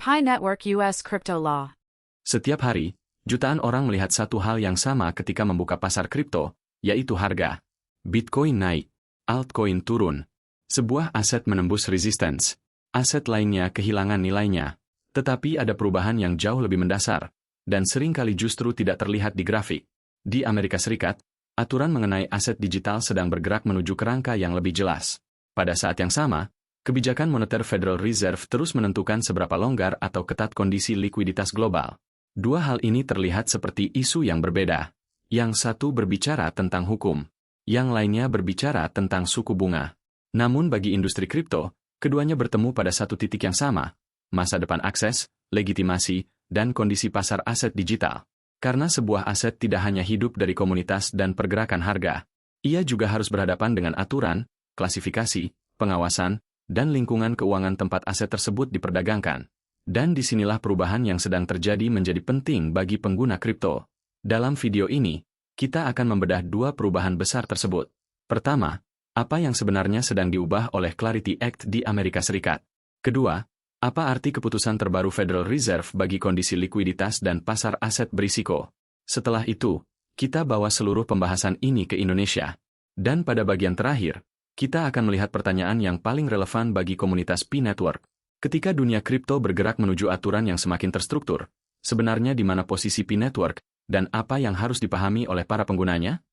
Pi Network US Crypto Law. Setiap hari, jutaan orang melihat satu hal yang sama ketika membuka pasar kripto, yaitu harga. Bitcoin naik, altcoin turun. Sebuah aset menembus resistance. Aset lainnya kehilangan nilainya. Tetapi ada perubahan yang jauh lebih mendasar, dan seringkali justru tidak terlihat di grafik. Di Amerika Serikat, aturan mengenai aset digital sedang bergerak menuju kerangka yang lebih jelas. Pada saat yang sama, kebijakan moneter Federal Reserve terus menentukan seberapa longgar atau ketat kondisi likuiditas global. Dua hal ini terlihat seperti isu yang berbeda. Yang satu berbicara tentang hukum, yang lainnya berbicara tentang suku bunga. Namun bagi industri kripto, keduanya bertemu pada satu titik yang sama, masa depan akses, legitimasi, dan kondisi pasar aset digital. Karena sebuah aset tidak hanya hidup dari komunitas dan pergerakan harga, ia juga harus berhadapan dengan aturan, klasifikasi, pengawasan, dan lingkungan keuangan tempat aset tersebut diperdagangkan. Dan disinilah perubahan yang sedang terjadi menjadi penting bagi pengguna kripto. Dalam video ini, kita akan membedah dua perubahan besar tersebut. Pertama, apa yang sebenarnya sedang diubah oleh Clarity Act di Amerika Serikat. Kedua, apa arti keputusan terbaru Federal Reserve bagi kondisi likuiditas dan pasar aset berisiko. Setelah itu, kita bawa seluruh pembahasan ini ke Indonesia. Dan pada bagian terakhir, kita akan melihat pertanyaan yang paling relevan bagi komunitas Pi Network. Ketika dunia kripto bergerak menuju aturan yang semakin terstruktur, sebenarnya di mana posisi Pi Network dan apa yang harus dipahami oleh para penggunanya?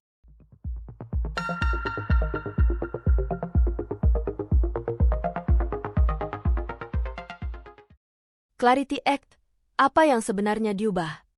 Clarity Act, apa yang sebenarnya diubah?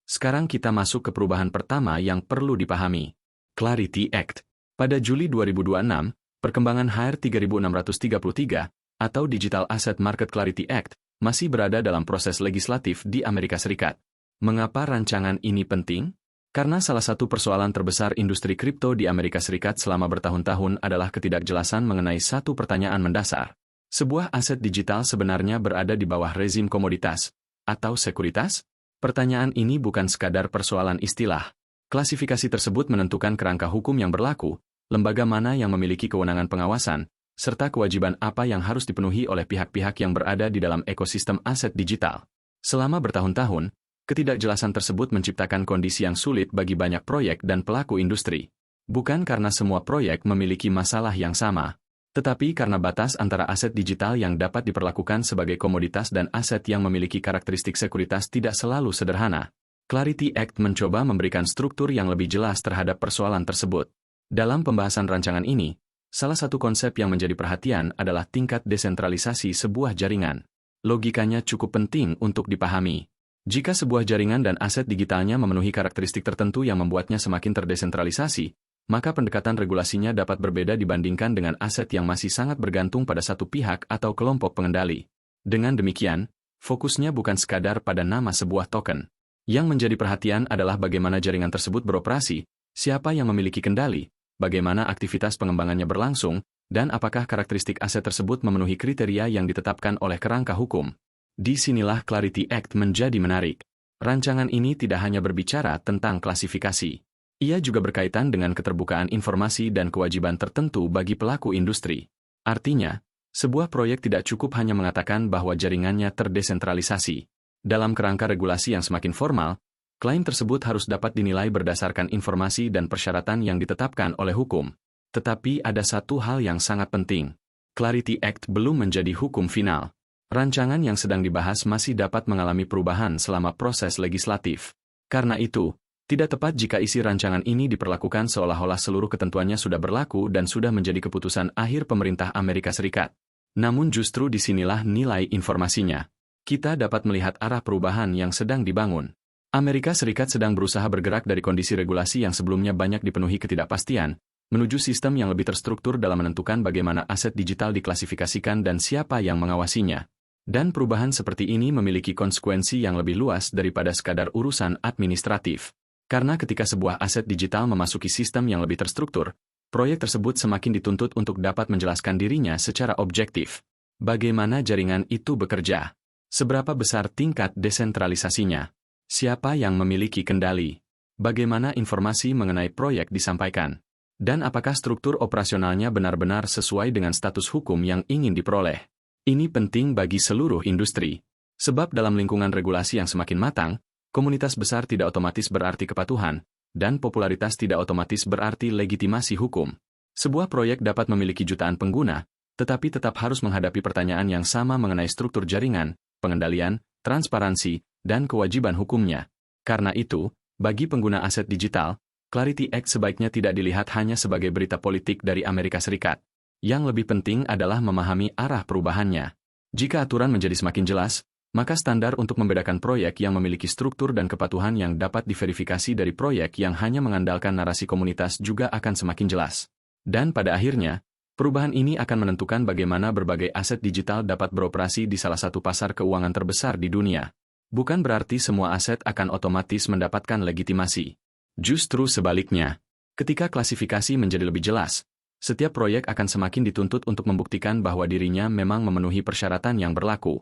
Sekarang kita masuk ke perubahan pertama yang perlu dipahami. Clarity Act. Pada Juli 2026, perkembangan HR 3633 atau Digital Asset Market Clarity Act masih berada dalam proses legislatif di Amerika Serikat. Mengapa rancangan ini penting? Karena salah satu persoalan terbesar industri kripto di Amerika Serikat selama bertahun-tahun adalah ketidakjelasan mengenai satu pertanyaan mendasar. Sebuah aset digital sebenarnya berada di bawah rezim komoditas atau sekuritas? Pertanyaan ini bukan sekadar persoalan istilah. Klasifikasi tersebut menentukan kerangka hukum yang berlaku, lembaga mana yang memiliki kewenangan pengawasan, serta kewajiban apa yang harus dipenuhi oleh pihak-pihak yang berada di dalam ekosistem aset digital. Selama bertahun-tahun, ketidakjelasan tersebut menciptakan kondisi yang sulit bagi banyak proyek dan pelaku industri. Bukan karena semua proyek memiliki masalah yang sama, tetapi karena batas antara aset digital yang dapat diperlakukan sebagai komoditas dan aset yang memiliki karakteristik sekuritas tidak selalu sederhana. Clarity Act mencoba memberikan struktur yang lebih jelas terhadap persoalan tersebut. Dalam pembahasan rancangan ini, salah satu konsep yang menjadi perhatian adalah tingkat desentralisasi sebuah jaringan. Logikanya cukup penting untuk dipahami. Jika sebuah jaringan dan aset digitalnya memenuhi karakteristik tertentu yang membuatnya semakin terdesentralisasi, maka pendekatan regulasinya dapat berbeda dibandingkan dengan aset yang masih sangat bergantung pada satu pihak atau kelompok pengendali. Dengan demikian, fokusnya bukan sekadar pada nama sebuah token. Yang menjadi perhatian adalah bagaimana jaringan tersebut beroperasi, siapa yang memiliki kendali, bagaimana aktivitas pengembangannya berlangsung, dan apakah karakteristik aset tersebut memenuhi kriteria yang ditetapkan oleh kerangka hukum. Disinilah Clarity Act menjadi menarik. Rancangan ini tidak hanya berbicara tentang klasifikasi. Ia juga berkaitan dengan keterbukaan informasi dan kewajiban tertentu bagi pelaku industri. Artinya, sebuah proyek tidak cukup hanya mengatakan bahwa jaringannya terdesentralisasi. Dalam kerangka regulasi yang semakin formal, klaim tersebut harus dapat dinilai berdasarkan informasi dan persyaratan yang ditetapkan oleh hukum. Tetapi ada satu hal yang sangat penting. Clarity Act belum menjadi hukum final. Rancangan yang sedang dibahas masih dapat mengalami perubahan selama proses legislatif. Karena itu, tidak tepat jika isi rancangan ini diperlakukan seolah-olah seluruh ketentuannya sudah berlaku dan sudah menjadi keputusan akhir pemerintah Amerika Serikat. Namun justru disinilah nilai informasinya. Kita dapat melihat arah perubahan yang sedang dibangun. Amerika Serikat sedang berusaha bergerak dari kondisi regulasi yang sebelumnya banyak dipenuhi ketidakpastian, menuju sistem yang lebih terstruktur dalam menentukan bagaimana aset digital diklasifikasikan dan siapa yang mengawasinya. Dan perubahan seperti ini memiliki konsekuensi yang lebih luas daripada sekadar urusan administratif. Karena ketika sebuah aset digital memasuki sistem yang lebih terstruktur, proyek tersebut semakin dituntut untuk dapat menjelaskan dirinya secara objektif. Bagaimana jaringan itu bekerja? Seberapa besar tingkat desentralisasinya? Siapa yang memiliki kendali? Bagaimana informasi mengenai proyek disampaikan? Dan apakah struktur operasionalnya benar-benar sesuai dengan status hukum yang ingin diperoleh? Ini penting bagi seluruh industri. Sebab dalam lingkungan regulasi yang semakin matang, komunitas besar tidak otomatis berarti kepatuhan, dan popularitas tidak otomatis berarti legitimasi hukum. Sebuah proyek dapat memiliki jutaan pengguna, tetapi tetap harus menghadapi pertanyaan yang sama mengenai struktur jaringan, pengendalian, transparansi, dan kewajiban hukumnya. Karena itu, bagi pengguna aset digital, Clarity Act sebaiknya tidak dilihat hanya sebagai berita politik dari Amerika Serikat. Yang lebih penting adalah memahami arah perubahannya. Jika aturan menjadi semakin jelas, maka standar untuk membedakan proyek yang memiliki struktur dan kepatuhan yang dapat diverifikasi dari proyek yang hanya mengandalkan narasi komunitas juga akan semakin jelas. Dan pada akhirnya, perubahan ini akan menentukan bagaimana berbagai aset digital dapat beroperasi di salah satu pasar keuangan terbesar di dunia. Bukan berarti semua aset akan otomatis mendapatkan legitimasi. Justru sebaliknya, ketika klasifikasi menjadi lebih jelas, setiap proyek akan semakin dituntut untuk membuktikan bahwa dirinya memang memenuhi persyaratan yang berlaku.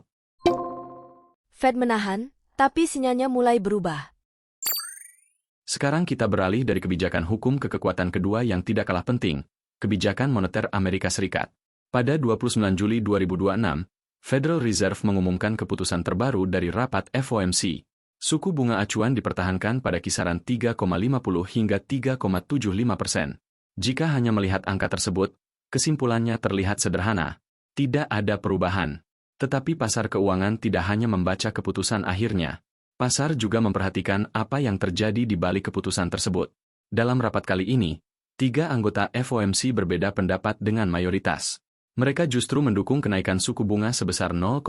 Fed menahan, tapi sinyalnya mulai berubah. Sekarang kita beralih dari kebijakan hukum ke kekuatan kedua yang tidak kalah penting, kebijakan moneter Amerika Serikat. Pada 29 Juli 2026, Federal Reserve mengumumkan keputusan terbaru dari rapat FOMC. Suku bunga acuan dipertahankan pada kisaran 3,50 hingga 3,75%. Jika hanya melihat angka tersebut, kesimpulannya terlihat sederhana. Tidak ada perubahan. Tetapi pasar keuangan tidak hanya membaca keputusan akhirnya. Pasar juga memperhatikan apa yang terjadi di balik keputusan tersebut. Dalam rapat kali ini, 3 anggota FOMC berbeda pendapat dengan mayoritas. Mereka justru mendukung kenaikan suku bunga sebesar 0,25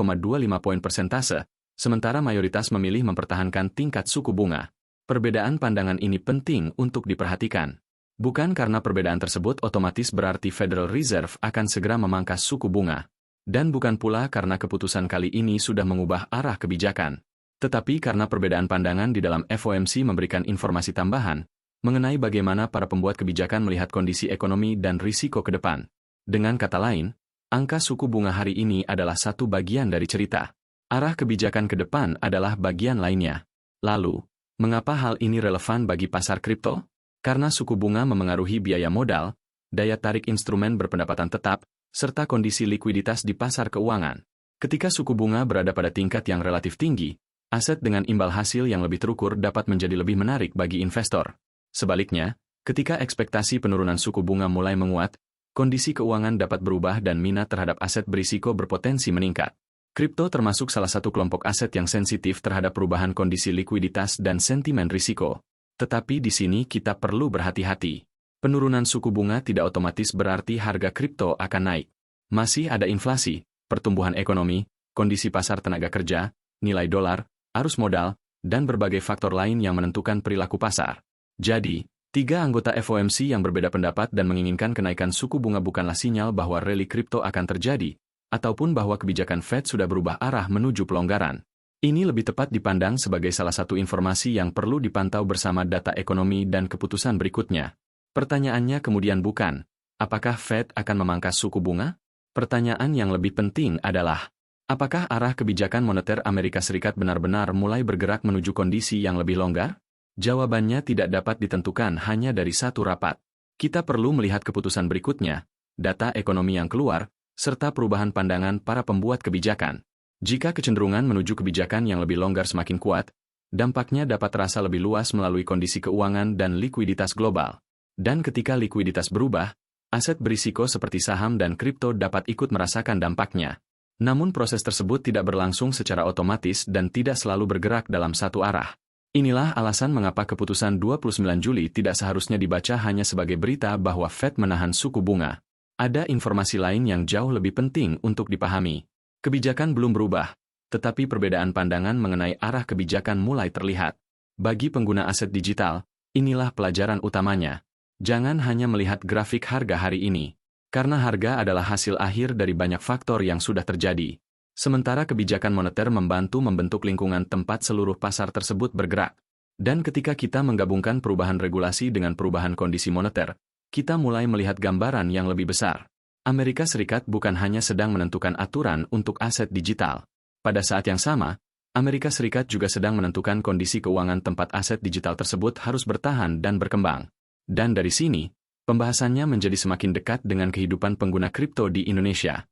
poin persentase, sementara mayoritas memilih mempertahankan tingkat suku bunga. Perbedaan pandangan ini penting untuk diperhatikan. Bukan karena perbedaan tersebut otomatis berarti Federal Reserve akan segera memangkas suku bunga. Dan bukan pula karena keputusan kali ini sudah mengubah arah kebijakan. Tetapi karena perbedaan pandangan di dalam FOMC memberikan informasi tambahan mengenai bagaimana para pembuat kebijakan melihat kondisi ekonomi dan risiko ke depan. Dengan kata lain, angka suku bunga hari ini adalah satu bagian dari cerita. Arah kebijakan ke depan adalah bagian lainnya. Lalu, mengapa hal ini relevan bagi pasar kripto? Karena suku bunga memengaruhi biaya modal, daya tarik instrumen berpendapatan tetap, serta kondisi likuiditas di pasar keuangan. Ketika suku bunga berada pada tingkat yang relatif tinggi, aset dengan imbal hasil yang lebih terukur dapat menjadi lebih menarik bagi investor. Sebaliknya, ketika ekspektasi penurunan suku bunga mulai menguat, kondisi keuangan dapat berubah dan minat terhadap aset berisiko berpotensi meningkat. Kripto termasuk salah satu kelompok aset yang sensitif terhadap perubahan kondisi likuiditas dan sentimen risiko. Tetapi di sini kita perlu berhati-hati. Penurunan suku bunga tidak otomatis berarti harga kripto akan naik. Masih ada inflasi, pertumbuhan ekonomi, kondisi pasar tenaga kerja, nilai dolar, arus modal, dan berbagai faktor lain yang menentukan perilaku pasar. Jadi, 3 anggota FOMC yang berbeda pendapat dan menginginkan kenaikan suku bunga bukanlah sinyal bahwa rally kripto akan terjadi, ataupun bahwa kebijakan Fed sudah berubah arah menuju pelonggaran. Ini lebih tepat dipandang sebagai salah satu informasi yang perlu dipantau bersama data ekonomi dan keputusan berikutnya. Pertanyaannya kemudian bukan, apakah Fed akan memangkas suku bunga? Pertanyaan yang lebih penting adalah, apakah arah kebijakan moneter Amerika Serikat benar-benar mulai bergerak menuju kondisi yang lebih longgar? Jawabannya tidak dapat ditentukan hanya dari satu rapat. Kita perlu melihat keputusan berikutnya, data ekonomi yang keluar, serta perubahan pandangan para pembuat kebijakan. Jika kecenderungan menuju kebijakan yang lebih longgar semakin kuat, dampaknya dapat terasa lebih luas melalui kondisi keuangan dan likuiditas global. Dan ketika likuiditas berubah, aset berisiko seperti saham dan kripto dapat ikut merasakan dampaknya. Namun proses tersebut tidak berlangsung secara otomatis dan tidak selalu bergerak dalam satu arah. Inilah alasan mengapa keputusan 29 Juli tidak seharusnya dibaca hanya sebagai berita bahwa Fed menahan suku bunga. Ada informasi lain yang jauh lebih penting untuk dipahami. Kebijakan belum berubah, tetapi perbedaan pandangan mengenai arah kebijakan mulai terlihat. Bagi pengguna aset digital, inilah pelajaran utamanya. Jangan hanya melihat grafik harga hari ini, karena harga adalah hasil akhir dari banyak faktor yang sudah terjadi. Sementara kebijakan moneter membantu membentuk lingkungan tempat seluruh pasar tersebut bergerak. Dan ketika kita menggabungkan perubahan regulasi dengan perubahan kondisi moneter, kita mulai melihat gambaran yang lebih besar. Amerika Serikat bukan hanya sedang menentukan aturan untuk aset digital. Pada saat yang sama, Amerika Serikat juga sedang menentukan kondisi keuangan tempat aset digital tersebut harus bertahan dan berkembang. Dan dari sini, pembahasannya menjadi semakin dekat dengan kehidupan pengguna kripto di Indonesia.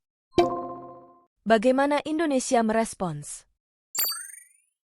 Bagaimana Indonesia merespons?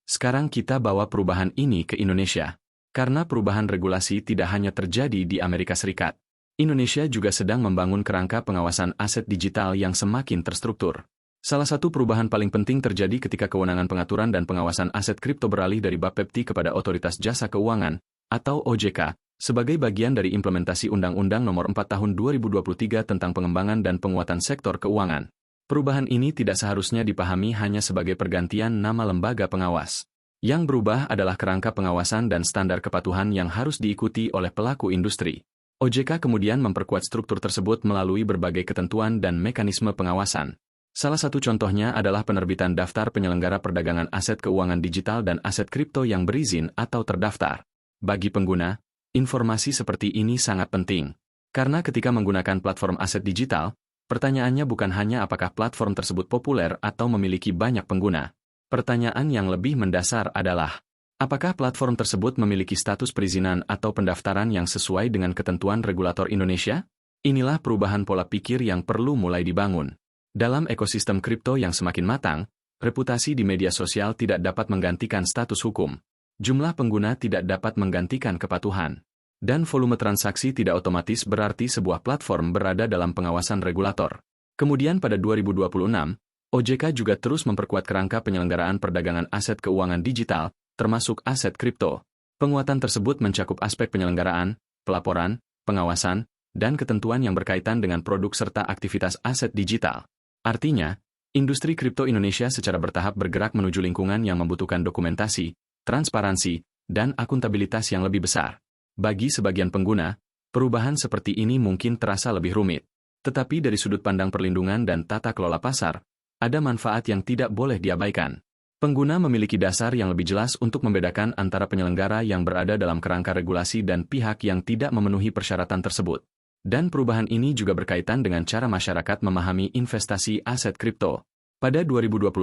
Sekarang kita bawa perubahan ini ke Indonesia. Karena perubahan regulasi tidak hanya terjadi di Amerika Serikat. Indonesia juga sedang membangun kerangka pengawasan aset digital yang semakin terstruktur. Salah satu perubahan paling penting terjadi ketika kewenangan pengaturan dan pengawasan aset kripto beralih dari Bapepti kepada Otoritas Jasa Keuangan, atau OJK, sebagai bagian dari implementasi Undang-Undang Nomor 4 Tahun 2023 tentang pengembangan dan penguatan sektor keuangan. Perubahan ini tidak seharusnya dipahami hanya sebagai pergantian nama lembaga pengawas. Yang berubah adalah kerangka pengawasan dan standar kepatuhan yang harus diikuti oleh pelaku industri. OJK kemudian memperkuat struktur tersebut melalui berbagai ketentuan dan mekanisme pengawasan. Salah satu contohnya adalah penerbitan daftar penyelenggara perdagangan aset keuangan digital dan aset kripto yang berizin atau terdaftar. Bagi pengguna, informasi seperti ini sangat penting. Karena ketika menggunakan platform aset digital, pertanyaannya bukan hanya apakah platform tersebut populer atau memiliki banyak pengguna. Pertanyaan yang lebih mendasar adalah, apakah platform tersebut memiliki status perizinan atau pendaftaran yang sesuai dengan ketentuan regulator Indonesia? Inilah perubahan pola pikir yang perlu mulai dibangun. Dalam ekosistem kripto yang semakin matang, reputasi di media sosial tidak dapat menggantikan status hukum. Jumlah pengguna tidak dapat menggantikan kepatuhan. Dan volume transaksi tidak otomatis berarti sebuah platform berada dalam pengawasan regulator. Kemudian pada 2026, OJK juga terus memperkuat kerangka penyelenggaraan perdagangan aset keuangan digital, termasuk aset kripto. Penguatan tersebut mencakup aspek penyelenggaraan, pelaporan, pengawasan, dan ketentuan yang berkaitan dengan produk serta aktivitas aset digital. Artinya, industri kripto Indonesia secara bertahap bergerak menuju lingkungan yang membutuhkan dokumentasi, transparansi, dan akuntabilitas yang lebih besar. Bagi sebagian pengguna, perubahan seperti ini mungkin terasa lebih rumit. Tetapi dari sudut pandang perlindungan dan tata kelola pasar, ada manfaat yang tidak boleh diabaikan. Pengguna memiliki dasar yang lebih jelas untuk membedakan antara penyelenggara yang berada dalam kerangka regulasi dan pihak yang tidak memenuhi persyaratan tersebut. Dan perubahan ini juga berkaitan dengan cara masyarakat memahami investasi aset kripto. Pada 2026,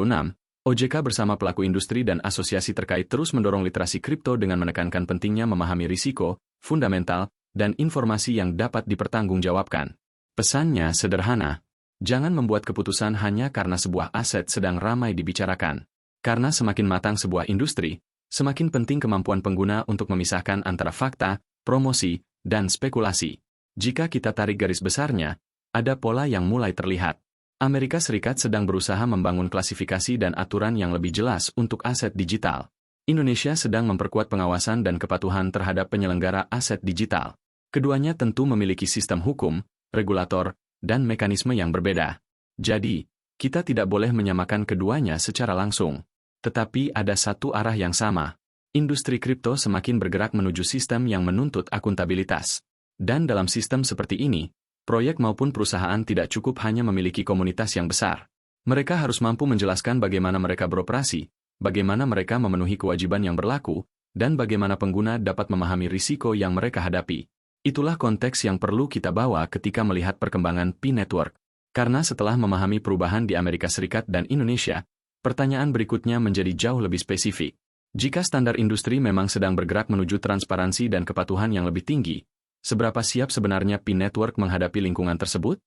OJK bersama pelaku industri dan asosiasi terkait terus mendorong literasi kripto dengan menekankan pentingnya memahami risiko, fundamental, dan informasi yang dapat dipertanggungjawabkan. Pesannya sederhana. Jangan membuat keputusan hanya karena sebuah aset sedang ramai dibicarakan. Karena semakin matang sebuah industri, semakin penting kemampuan pengguna untuk memisahkan antara fakta, promosi, dan spekulasi. Jika kita tarik garis besarnya, ada pola yang mulai terlihat. Amerika Serikat sedang berusaha membangun klasifikasi dan aturan yang lebih jelas untuk aset digital. Indonesia sedang memperkuat pengawasan dan kepatuhan terhadap penyelenggara aset digital. Keduanya tentu memiliki sistem hukum, regulator, dan mekanisme yang berbeda. Jadi, kita tidak boleh menyamakan keduanya secara langsung. Tetapi ada satu arah yang sama. Industri kripto semakin bergerak menuju sistem yang menuntut akuntabilitas. Dan dalam sistem seperti ini, proyek maupun perusahaan tidak cukup hanya memiliki komunitas yang besar. Mereka harus mampu menjelaskan bagaimana mereka beroperasi, bagaimana mereka memenuhi kewajiban yang berlaku, dan bagaimana pengguna dapat memahami risiko yang mereka hadapi. Itulah konteks yang perlu kita bawa ketika melihat perkembangan P-Network. Karena setelah memahami perubahan di Amerika Serikat dan Indonesia, pertanyaan berikutnya menjadi jauh lebih spesifik. Jika standar industri memang sedang bergerak menuju transparansi dan kepatuhan yang lebih tinggi, seberapa siap sebenarnya P-Network menghadapi lingkungan tersebut?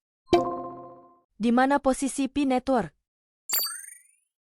Di mana posisi P-Network?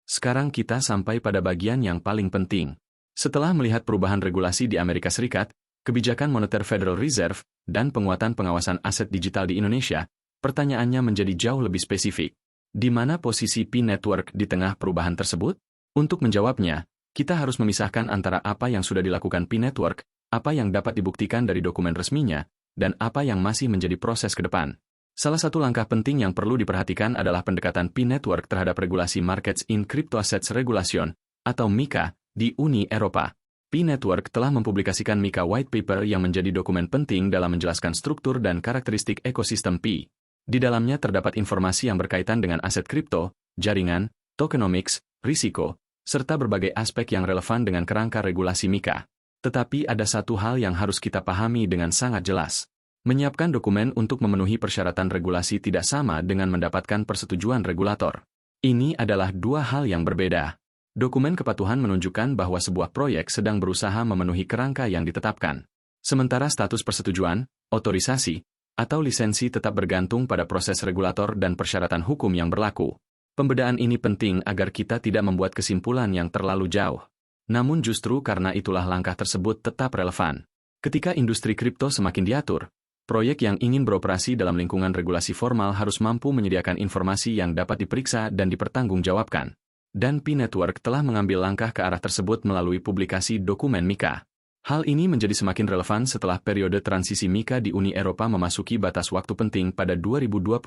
Sekarang kita sampai pada bagian yang paling penting. Setelah melihat perubahan regulasi di Amerika Serikat, kebijakan moneter Federal Reserve, dan penguatan pengawasan aset digital di Indonesia, pertanyaannya menjadi jauh lebih spesifik. Di mana posisi P-Network di tengah perubahan tersebut? Untuk menjawabnya, kita harus memisahkan antara apa yang sudah dilakukan P-Network, apa yang dapat dibuktikan dari dokumen resminya, dan apa yang masih menjadi proses ke depan. Salah satu langkah penting yang perlu diperhatikan adalah pendekatan P-Network terhadap regulasi Markets in Crypto Assets Regulation, atau MiCA, di Uni Eropa. P-Network telah mempublikasikan MiCA White Paper yang menjadi dokumen penting dalam menjelaskan struktur dan karakteristik ekosistem P. Di dalamnya terdapat informasi yang berkaitan dengan aset kripto, jaringan, tokenomics, risiko, serta berbagai aspek yang relevan dengan kerangka regulasi MiCA. Tetapi ada satu hal yang harus kita pahami dengan sangat jelas. Menyiapkan dokumen untuk memenuhi persyaratan regulasi tidak sama dengan mendapatkan persetujuan regulator. Ini adalah dua hal yang berbeda. Dokumen kepatuhan menunjukkan bahwa sebuah proyek sedang berusaha memenuhi kerangka yang ditetapkan. Sementara status persetujuan, otorisasi, atau lisensi tetap bergantung pada proses regulator dan persyaratan hukum yang berlaku. Pembedaan ini penting agar kita tidak membuat kesimpulan yang terlalu jauh. Namun justru karena itulah langkah tersebut tetap relevan. Ketika industri kripto semakin diatur, proyek yang ingin beroperasi dalam lingkungan regulasi formal harus mampu menyediakan informasi yang dapat diperiksa dan dipertanggungjawabkan. Dan P-Network telah mengambil langkah ke arah tersebut melalui publikasi dokumen MiCA. Hal ini menjadi semakin relevan setelah periode transisi MiCA di Uni Eropa memasuki batas waktu penting pada 2026.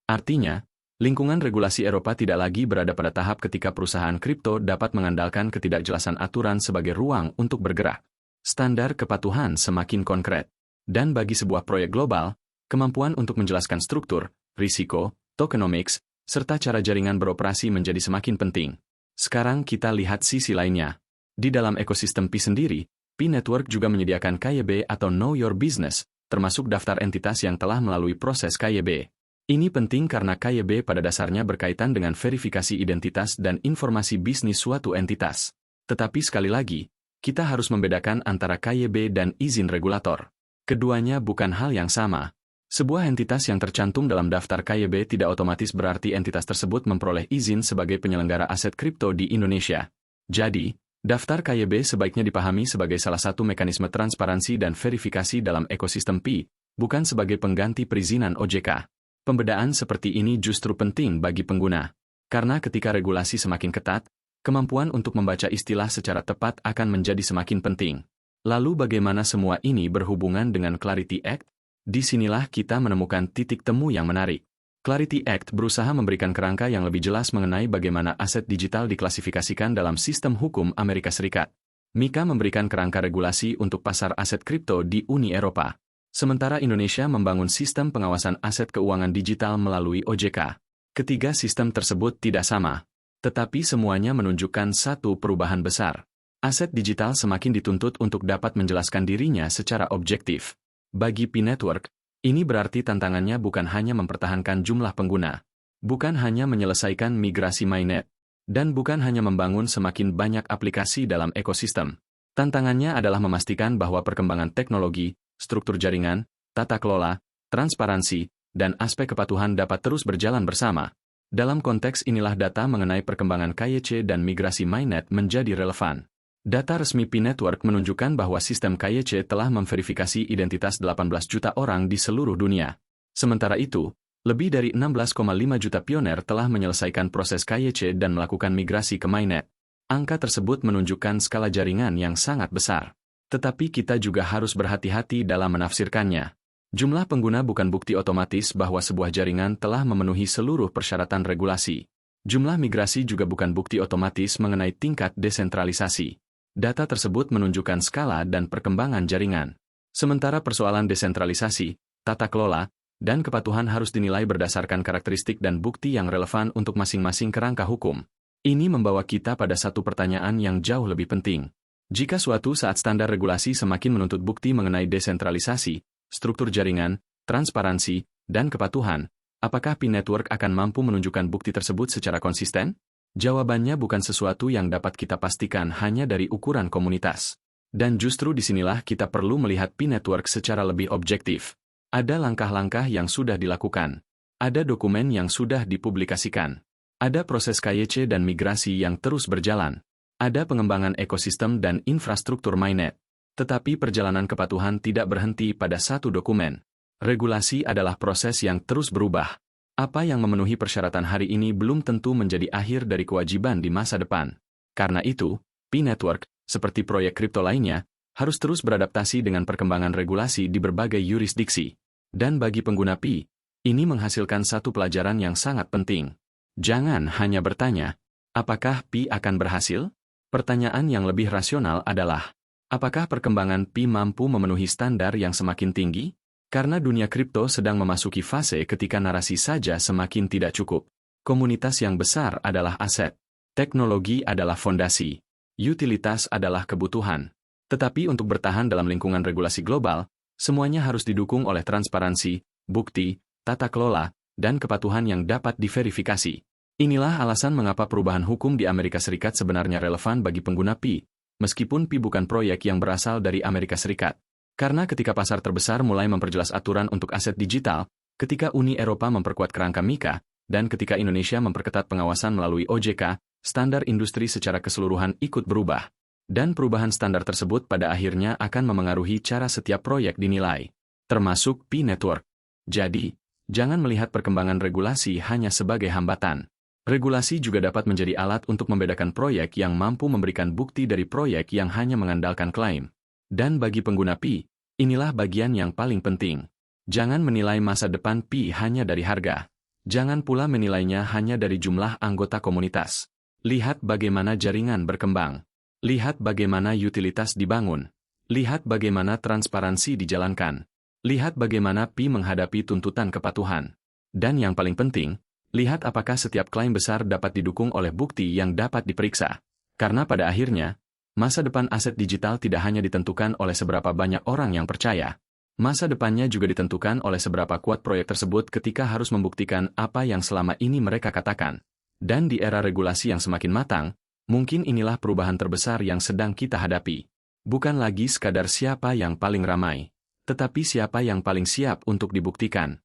Artinya, lingkungan regulasi Eropa tidak lagi berada pada tahap ketika perusahaan kripto dapat mengandalkan ketidakjelasan aturan sebagai ruang untuk bergerak. Standar kepatuhan semakin konkret. Dan bagi sebuah proyek global, kemampuan untuk menjelaskan struktur, risiko, tokenomics, serta cara jaringan beroperasi menjadi semakin penting. Sekarang kita lihat sisi lainnya. Di dalam ekosistem Pi sendiri, P-Network juga menyediakan KYB atau Know Your Business, termasuk daftar entitas yang telah melalui proses KYB. Ini penting karena KYB pada dasarnya berkaitan dengan verifikasi identitas dan informasi bisnis suatu entitas. Tetapi sekali lagi, kita harus membedakan antara KYB dan izin regulator. Keduanya bukan hal yang sama. Sebuah entitas yang tercantum dalam daftar KYB tidak otomatis berarti entitas tersebut memperoleh izin sebagai penyelenggara aset kripto di Indonesia. Jadi, daftar KYB sebaiknya dipahami sebagai salah satu mekanisme transparansi dan verifikasi dalam ekosistem Pi, bukan sebagai pengganti perizinan OJK. Pembedaan seperti ini justru penting bagi pengguna. Karena ketika regulasi semakin ketat, kemampuan untuk membaca istilah secara tepat akan menjadi semakin penting. Lalu bagaimana semua ini berhubungan dengan Clarity Act? Disinilah kita menemukan titik temu yang menarik. Clarity Act berusaha memberikan kerangka yang lebih jelas mengenai bagaimana aset digital diklasifikasikan dalam sistem hukum Amerika Serikat. MiCA memberikan kerangka regulasi untuk pasar aset kripto di Uni Eropa. Sementara Indonesia membangun sistem pengawasan aset keuangan digital melalui OJK. Ketiga sistem tersebut tidak sama, tetapi semuanya menunjukkan satu perubahan besar. Aset digital semakin dituntut untuk dapat menjelaskan dirinya secara objektif. Bagi P-Network, ini berarti tantangannya bukan hanya mempertahankan jumlah pengguna, bukan hanya menyelesaikan migrasi mainnet, dan bukan hanya membangun semakin banyak aplikasi dalam ekosistem. Tantangannya adalah memastikan bahwa perkembangan teknologi, struktur jaringan, tata kelola, transparansi, dan aspek kepatuhan dapat terus berjalan bersama. Dalam konteks inilah data mengenai perkembangan KYC dan migrasi mainnet menjadi relevan. Data resmi P-Network menunjukkan bahwa sistem KYC telah memverifikasi identitas 18 juta orang di seluruh dunia. Sementara itu, lebih dari 16,5 juta pioner telah menyelesaikan proses KYC dan melakukan migrasi ke mainnet. Angka tersebut menunjukkan skala jaringan yang sangat besar. Tetapi kita juga harus berhati-hati dalam menafsirkannya. Jumlah pengguna bukan bukti otomatis bahwa sebuah jaringan telah memenuhi seluruh persyaratan regulasi. Jumlah migrasi juga bukan bukti otomatis mengenai tingkat desentralisasi. Data tersebut menunjukkan skala dan perkembangan jaringan. Sementara persoalan desentralisasi, tata kelola, dan kepatuhan harus dinilai berdasarkan karakteristik dan bukti yang relevan untuk masing-masing kerangka hukum. Ini membawa kita pada satu pertanyaan yang jauh lebih penting. Jika suatu saat standar regulasi semakin menuntut bukti mengenai desentralisasi, struktur jaringan, transparansi, dan kepatuhan, apakah P-Network akan mampu menunjukkan bukti tersebut secara konsisten? Jawabannya bukan sesuatu yang dapat kita pastikan hanya dari ukuran komunitas. Dan justru disinilah kita perlu melihat P-Network secara lebih objektif. Ada langkah-langkah yang sudah dilakukan. Ada dokumen yang sudah dipublikasikan. Ada proses KYC dan migrasi yang terus berjalan. Ada pengembangan ekosistem dan infrastruktur mainnet. Tetapi perjalanan kepatuhan tidak berhenti pada satu dokumen. Regulasi adalah proses yang terus berubah. Apa yang memenuhi persyaratan hari ini belum tentu menjadi akhir dari kewajiban di masa depan. Karena itu, P-Network, seperti proyek kripto lainnya, harus terus beradaptasi dengan perkembangan regulasi di berbagai yurisdiksi. Dan bagi pengguna Pi, ini menghasilkan satu pelajaran yang sangat penting. Jangan hanya bertanya, apakah Pi akan berhasil? Pertanyaan yang lebih rasional adalah, apakah perkembangan Pi mampu memenuhi standar yang semakin tinggi? Karena dunia kripto sedang memasuki fase ketika narasi saja semakin tidak cukup. Komunitas yang besar adalah aset. Teknologi adalah fondasi. Utilitas adalah kebutuhan. Tetapi untuk bertahan dalam lingkungan regulasi global, semuanya harus didukung oleh transparansi, bukti, tata kelola, dan kepatuhan yang dapat diverifikasi. Inilah alasan mengapa perubahan hukum di Amerika Serikat sebenarnya relevan bagi pengguna Pi, meskipun Pi bukan proyek yang berasal dari Amerika Serikat. Karena ketika pasar terbesar mulai memperjelas aturan untuk aset digital, ketika Uni Eropa memperkuat kerangka MiCA, Dan ketika Indonesia memperketat pengawasan melalui OJK, standar industri secara keseluruhan ikut berubah. Dan perubahan standar tersebut pada akhirnya akan memengaruhi cara setiap proyek dinilai, termasuk P-Network. Jadi, jangan melihat perkembangan regulasi hanya sebagai hambatan. Regulasi juga dapat menjadi alat untuk membedakan proyek yang mampu memberikan bukti dari proyek yang hanya mengandalkan klaim. Dan bagi pengguna P, inilah bagian yang paling penting. Jangan menilai masa depan P hanya dari harga. Jangan pula menilainya hanya dari jumlah anggota komunitas. Lihat bagaimana jaringan berkembang. Lihat bagaimana utilitas dibangun. Lihat bagaimana transparansi dijalankan. Lihat bagaimana P menghadapi tuntutan kepatuhan. Dan yang paling penting, lihat apakah setiap klaim besar dapat didukung oleh bukti yang dapat diperiksa. Karena pada akhirnya, masa depan aset digital tidak hanya ditentukan oleh seberapa banyak orang yang percaya. Masa depannya juga ditentukan oleh seberapa kuat proyek tersebut ketika harus membuktikan apa yang selama ini mereka katakan. Dan di era regulasi yang semakin matang, mungkin inilah perubahan terbesar yang sedang kita hadapi. Bukan lagi sekadar siapa yang paling ramai, tetapi siapa yang paling siap untuk dibuktikan.